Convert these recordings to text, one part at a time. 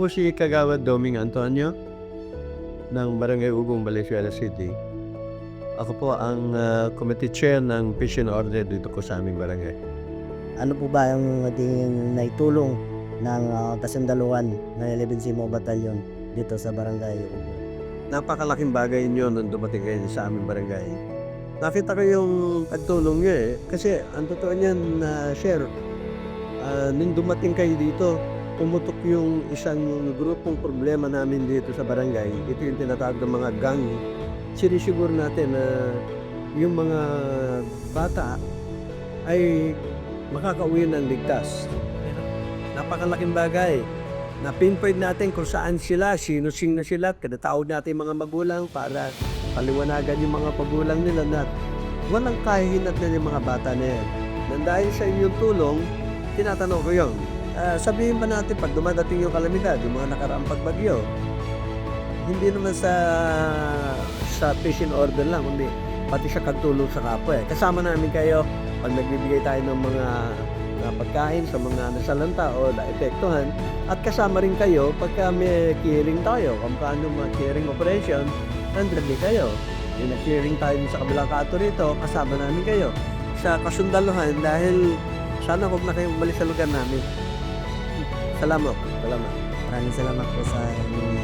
po si Kagawad Doming Antonio ng Barangay Ugong, Valenzuela City. Ako po ang committee chair ng Peace and Order dito po sa aming barangay. Ano po ba yung ating naitulong ng kasundaluhan ng 11 Simo Battalion dito sa Barangay Ugong? Napakalaking bagay niyo nung dumating kayo sa aming barangay. Nakita ko yung pagtulong niyo kasi ang totoo niyan na share, nung dumating kayo dito, pumutok yung isang grupong problema namin dito sa barangay. Ito yung tinatawag ng mga gang. Sinisiguro natin na yung mga bata ay makakauwi ng ligtas. Napakalaking bagay. Na-pinpoint natin kung saan sila, sino-sino sila, kinatawag natin mga magulang para paliwanagan yung mga pagulang nila na walang kahihinat na yung mga bata na yan. Nang dahil sa inyong tulong, tinatanong ko yun. Sabihin ba natin pag dumadating yung kalamidad, yung mga nakaraang pagbagyo, hindi naman sa Peace and Order lang, kundi pati sa kagtulong sa kapwa. Kasama namin kayo pag nagbibigay tayo ng mga pagkain sa mga nasalanta o naepektuhan, at kasama rin kayo pagka may clearing tayo, kung paano mga clearing operation, nandun din kayo. Yung nag-clearing tayo sa kabilang kato rito, kasama namin kayo sa kasundaluhan dahil sana huwag na kayong balik sa lugar namin. Salamat. Maraming salamat po sa inyong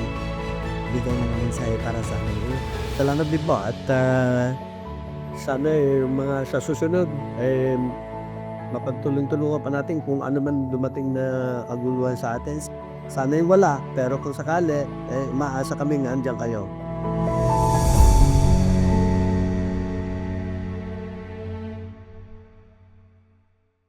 bigay ng mensahe para sa amin. Salamat din po at sana yung mga sa susunod mapagtulong-tulungan pa natin kung ano man dumating na kaguluhan sa atin. Sana yung wala, pero kung sakali, maasa kami nga andyan kayo.